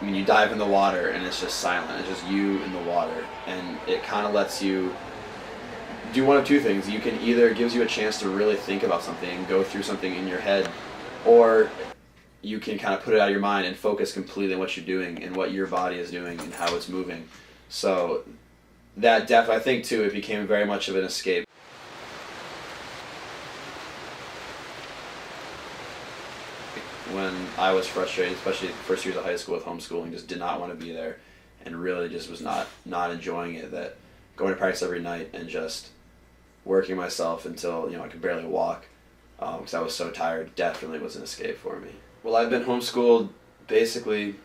I mean, you dive in the water and it's just silent. It's just you in the water, and it kind of lets you do one of two things. You can either gives you a chance to really think about something and go through something in your head, or you can kind of put it out of your mind and focus completely on what you're doing and what your body is doing and how it's moving. So that I think too, it became very much of an escape. When I was frustrated, especially the first years of high school with homeschooling, just did not want to be there, and really just was not enjoying it. That going to practice every night and just working myself until I could barely walk, because I was so tired, definitely was an escape for me. Well, I've been homeschooled basically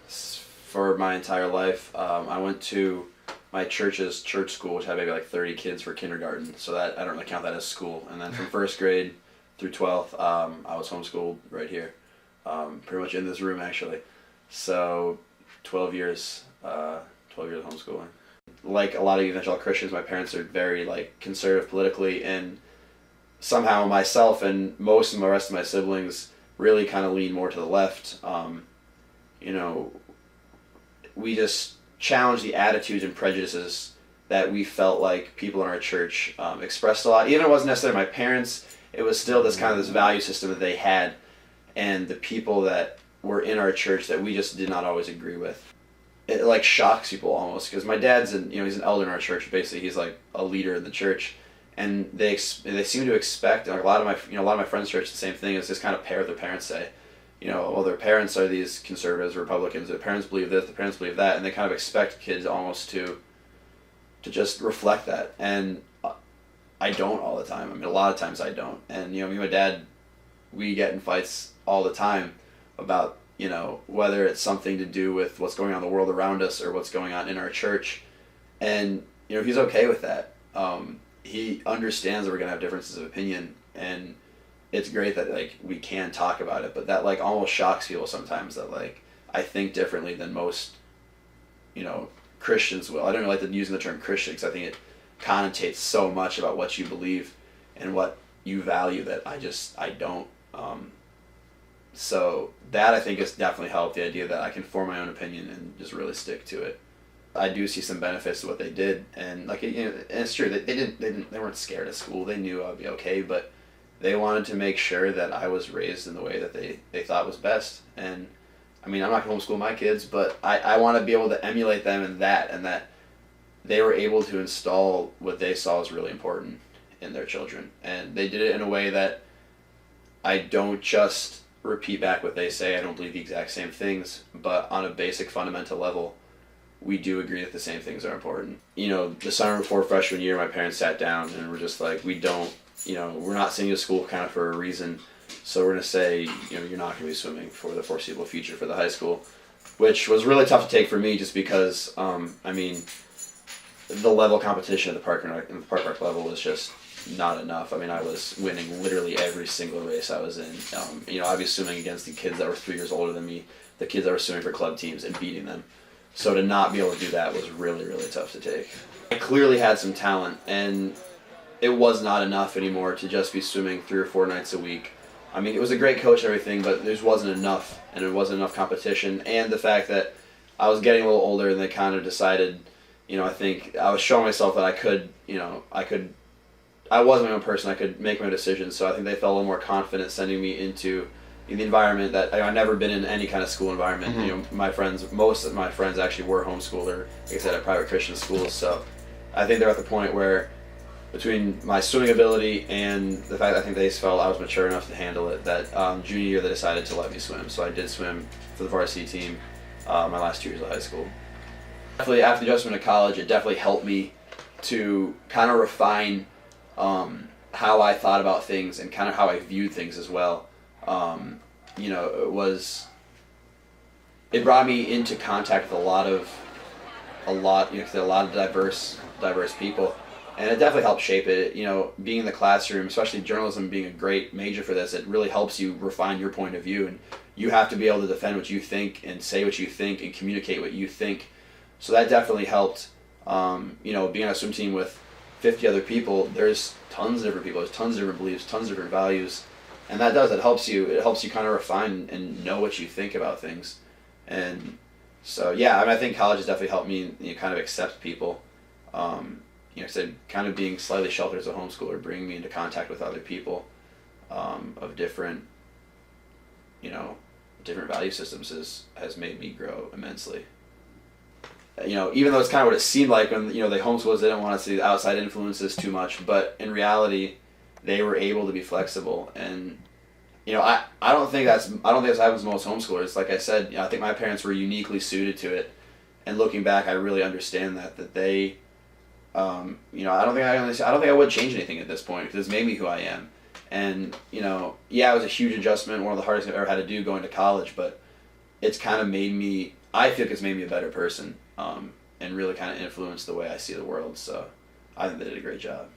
for my entire life. I went to my church's church school, which had maybe like 30 kids for kindergarten, so that I don't really count that as school. And then from first grade through 12th, I was homeschooled right here, pretty much in this room actually. So 12 years of homeschooling. Like a lot of evangelical Christians, my parents are very conservative politically, and somehow myself and most of the rest of my siblings really kind of lean more to the left. We just challenge the attitudes and prejudices that we felt like people in our church expressed a lot. Even if it wasn't necessarily my parents, it was still this value system that they had, and the people that were in our church that we just did not always agree with. It shocks people almost, because my dad's he's an elder in our church. Basically, he's like a leader in the church, and they seem to expect, like a lot of my friends' church, the same thing, is just kind of pair what their parents say. Well, their parents are these conservatives, Republicans. Their parents believe this, their parents believe that, and they kind of expect kids almost to just reflect that. And I don't all the time. I mean, a lot of times I don't. And me and my dad, we get in fights all the time about whether it's something to do with what's going on in the world around us or what's going on in our church. And he's okay with that. He understands that we're gonna have differences of opinion, and it's great that we can talk about it, but that almost shocks people sometimes, that I think differently than most Christians will. I don't really like using the term Christian, because I think it connotates so much about what you believe and what you value that I don't. So that I think has definitely helped, the idea that I can form my own opinion and just really stick to it. I do see some benefits to what they did, and and it's true that they weren't scared of school. They knew I'd be okay, but they wanted to make sure that I was raised in the way that they thought was best. And I mean, I'm not going to homeschool my kids, but I want to be able to emulate them in that, and that they were able to install what they saw as really important in their children. And they did it in a way that I don't just repeat back what they say. I don't believe the exact same things, but on a basic fundamental level, we do agree that the same things are important. The summer before freshman year, my parents sat down and were just like, we're not sending you to school kind of for a reason, so we're going to say, you're not going to be swimming for the foreseeable future for the high school, which was really tough to take for me, just because, the level of competition at the park level was just not enough. I mean, I was winning literally every single race I was in. I'd be swimming against the kids that were 3 years older than me, the kids that were swimming for club teams, and beating them. So to not be able to do that was really, really tough to take. I clearly had some talent, and it was not enough anymore to just be swimming 3 or 4 nights a week. I mean, it was a great coach and everything, but there wasn't enough, and there wasn't enough competition. And the fact that I was getting a little older, and they kind of decided, I think I was showing myself that I was my own person. I could make my own decisions. So I think they felt a little more confident sending me into the environment that I've never been in any kind of school environment. Mm-hmm. Most of my friends actually were homeschooled, or like I said, at private Christian schools. So I think they're at the point where, between my swimming ability and the fact that I think they felt I was mature enough to handle it, that junior year they decided to let me swim. So I did swim for the varsity team my last 2 years of high school. Definitely after the adjustment to college, it definitely helped me to kind of refine how I thought about things and kind of how I viewed things as well. It brought me into contact with a lot of diverse people, and it definitely helped shape it. Being in the classroom, especially journalism being a great major for this, it really helps you refine your point of view, and you have to be able to defend what you think and say what you think and communicate what you think. So that definitely helped. Being on a swim team with 50 other people, there's tons of different people, there's tons of different beliefs, tons of different values, and it helps you kind of refine and know what you think about things. And So yeah, I mean, I think college has definitely helped me, kind of accept people. Said kind of being slightly sheltered as a homeschooler, bringing me into contact with other people of different, you know, different value systems has made me grow immensely. Even though it's kind of what it seemed like when they homeschooled, they didn't want to see the outside influences too much, but in reality, they were able to be flexible. And I don't think that's happens to most homeschoolers. Like I said, I think my parents were uniquely suited to it. And looking back, I really understand that they, I don't think I would change anything at this point because it's made me who I am. And yeah, it was a huge adjustment, one of the hardest I've ever had to do going to college, but it's kind of made me. I feel like it's made me a better person, and really kind of influenced the way I see the world. So I think they did a great job.